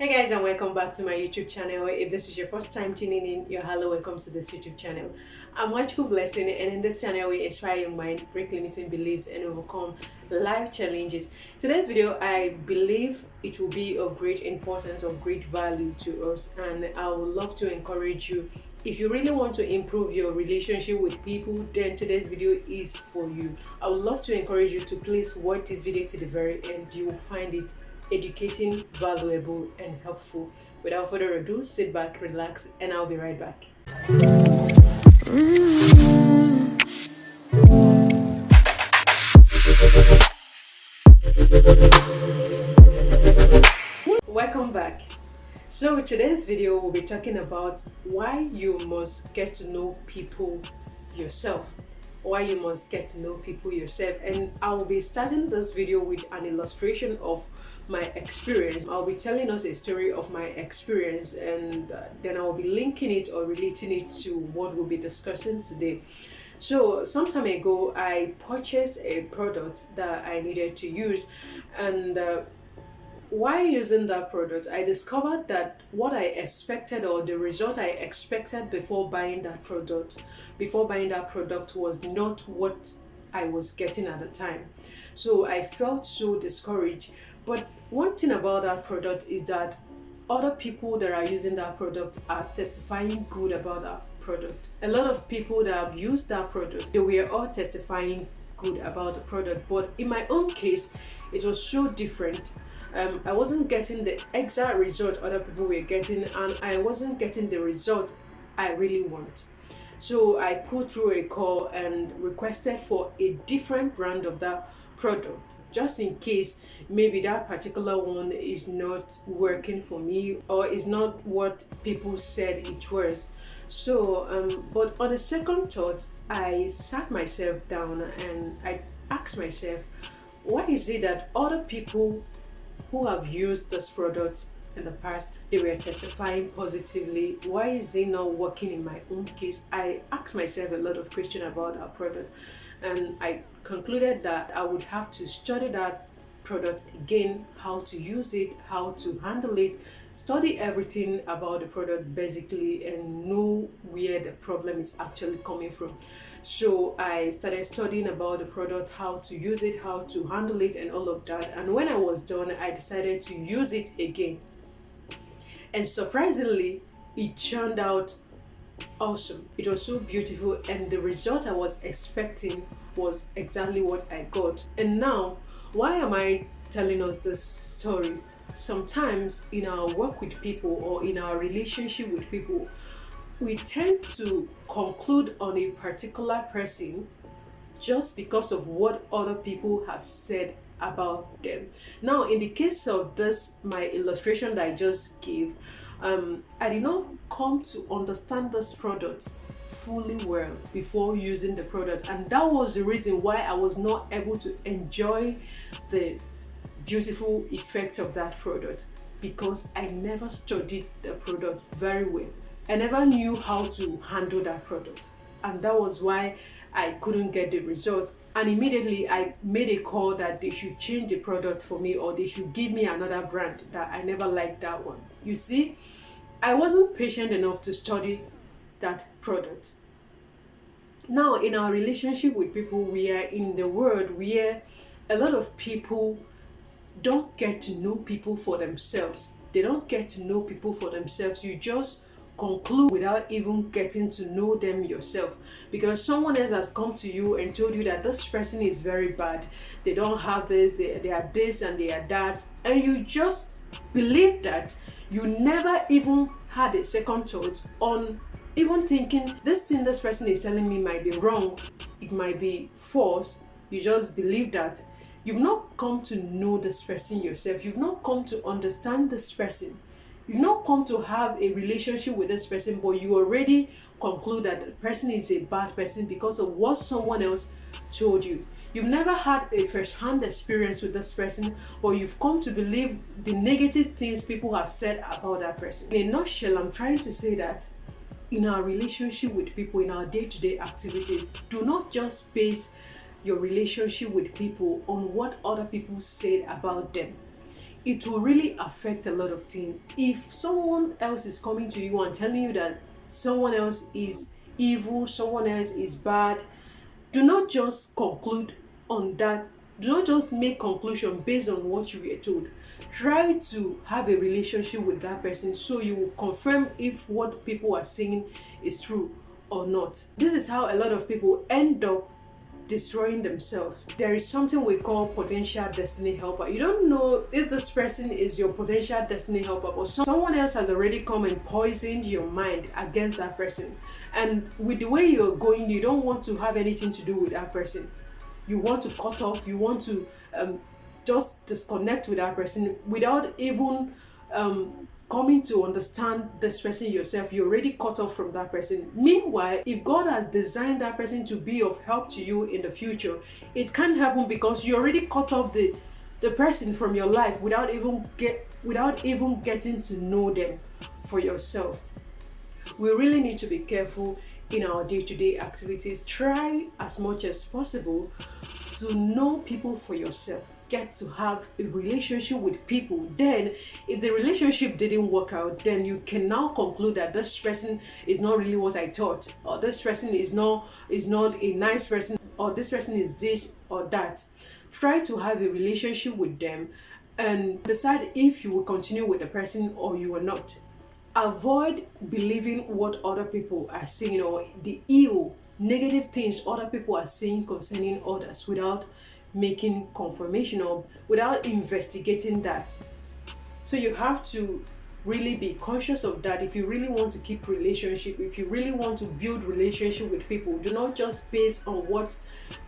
Hey guys, and welcome back to my YouTube channel. If this is your first time tuning in, you're hello, welcome to this YouTube channel. I'm Nwachukwu Blessing, and in this channel we inspire your mind, break limiting beliefs, and overcome life challenges. Today's video, I believe it will be of great importance, of great value to us, and I would love to encourage you. If you really want to improve your relationship with people, then today's video is for you. I would love to encourage you to please watch this video to the very end. You will find it educating, valuable, and helpful. Without further ado, sit back, relax, and I'll be right back. Welcome back. So today's video we'll be talking about why you must get to know people yourself. Why you must get to know people yourself. And I will be starting this video with an illustration of my experience. I'll be telling us a story of my experience, and then I'll be linking it or relating it to what we'll be discussing today. So some time ago I purchased a product that I needed to use, and while using that product, I discovered that what I expected, or the result I expected before buying that product was not what I was getting at the time. So I felt so discouraged. But one thing about that product is that other people that are using that product are testifying good about that product. A lot of people that have used that product, they were all testifying good about the product. But in my own case, it was so different. I wasn't getting the exact result other people were getting, and I wasn't getting the result I really want. So I put through a call and requested for a different brand of that product, just in case maybe that particular one is not working for me or is not what people said it was. So but on a second thought, I sat myself down and I asked myself, why is it that other people who have used this product in the past, they were testifying positively? Why is it not working in my own case? I asked myself a lot of questions about that product, and I concluded that I would have to study that product again, how to use it, how to handle it, study everything about the product basically, and know where the problem is actually coming from. So I started studying about the product, how to use it, how to handle it, and all of that. And when I was done, I decided to use it again. And surprisingly, it turned out awesome. It was so beautiful, and the result I was expecting was exactly what I got. And now, why am I telling us this story? Sometimes in our work with people or in our relationship with people, we tend to conclude on a particular person just because of what other people have said about them. Now, in the case of this, my illustration that I just gave, I did not come to understand this product fully well before using the product, and that was the reason why I was not able to enjoy the beautiful effect of that product, because I never studied the product very well. I never knew how to handle that product, and that was why I couldn't get the result. And immediately I made a call that they should change the product for me, or they should give me another brand that I never liked that one. You see, I wasn't patient enough to study that product. Now, in our relationship with people, we are in the world where a lot of people don't get to know people for themselves. They don't get to know people for themselves. You just conclude without even getting to know them yourself, because someone else has come to you and told you that this person is very bad, they don't have this, they are this and they are that, and you just believe that. You never even had a second thought on even thinking this thing this person is telling me might be wrong, it might be false. You just believe that. You've not come to know this person yourself. You've not come to understand this person. You've not come to have a relationship with this person, but you already conclude that the person is a bad person because of what someone else told you. You've never had a first-hand experience with this person, but you've come to believe the negative things people have said about that person. In a nutshell, I'm trying to say that in our relationship with people, in our day-to-day activities, do not just base your relationship with people on what other people said about them. it will really affect a lot of things. If someone else is coming to you and telling you that someone else is evil, someone else is bad, do not just conclude on that. Do not just make conclusion based on what you were told. Try to have a relationship with that person so you will confirm if what people are saying is true or not. This is how a lot of people end up destroying themselves. There is something we call potential destiny helper. You don't know if this person is your potential destiny helper, or someone else has already come and poisoned your mind against that person. And with the way you're going, you don't want to have anything to do with that person. You want to cut off, you want to just disconnect with that person without even coming to understand this person yourself. You're already cut off from that person. Meanwhile, if God has designed that person to be of help to you in the future, it can't happen because you already cut off the person from your life without even getting to know them for yourself. We really need to be careful in our day-to-day activities. Try as much as possible to know people for yourself. Get to have a relationship with people. Then if the relationship didn't work out, then you can now conclude that this person is not really what I thought, or this person is not a nice person, or this person is this or that. Try to have a relationship with them and decide if you will continue with the person or you will not. Avoid believing what other people are saying or the ill, negative things other people are saying concerning others without making confirmation or without investigating that. So you have to really be conscious of that. If you really want to keep relationship, if you really want to build relationship with people, do not just base on what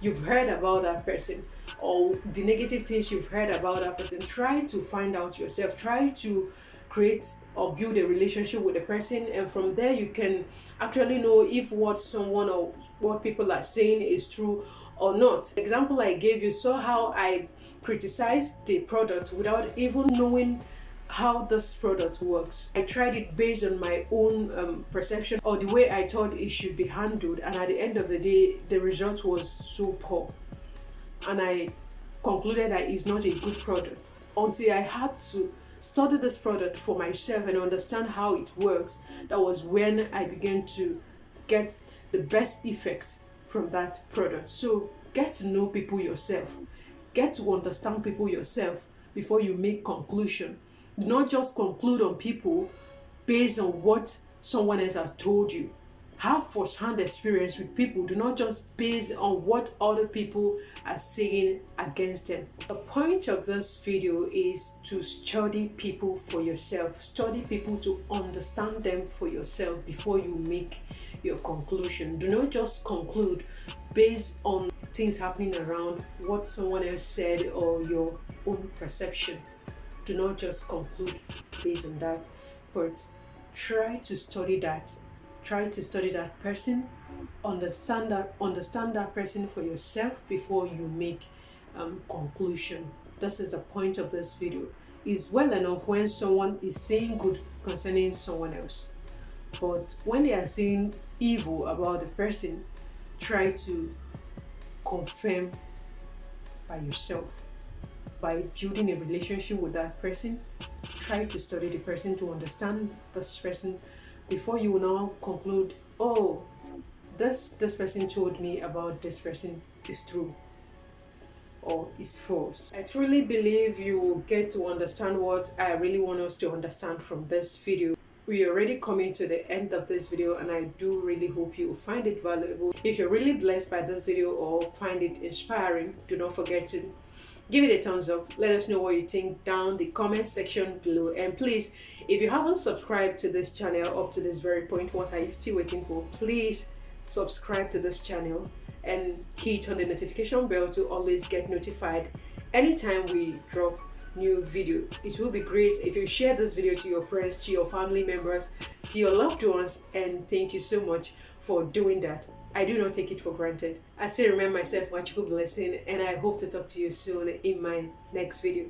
you've heard about that person or the negative things you've heard about that person. Try to find out yourself. Try to create or build a relationship with a person, and from there you can actually know if what someone or what people are saying is true or not. The example I gave you saw how I criticized the product without even knowing how this product works. I tried it based on my own perception or the way I thought it should be handled, and at the end of the day the result was so poor, and I concluded that it's not a good product until I had to study this product for myself and understand how it works. That was when I began to get the best effects from that product. So get to know people yourself. Get to understand people yourself before you make conclusion. Do not just conclude on people based on what someone else has told you. Have first-hand experience with people. Do not just base on what other people are saying against them. The point of this video is to study people for yourself. Study people to understand them for yourself before you make your conclusion. Do not just conclude based on things happening around, what someone else said, or your own perception. Do not just conclude based on that, but try to study that. Try to study that person, understand that person for yourself before you make conclusion. This is the point of this video. It's well enough when someone is saying good concerning someone else, but when they are saying evil about the person, try to confirm by yourself. By building a relationship with that person, try to study the person to understand this person before you now conclude, oh, this person told me about this person is true or is false. I truly believe you will get to understand what I really want us to understand from this video. We are already coming to the end of this video, and I do really hope you find it valuable. If you're really blessed by this video or find it inspiring, do not forget to give it a thumbs up. Let us know what you think down the comment section below. And please, if you haven't subscribed to this channel up to this very point, what are you still waiting for? Please subscribe to this channel and hit on the notification bell to always get notified anytime we drop new video. It will be great if you share this video to your friends, to your family members, to your loved ones, and thank you so much for doing that. I do not take it for granted. I still remember myself, Nwachukwu blessing, and I hope to talk to you soon in my next video.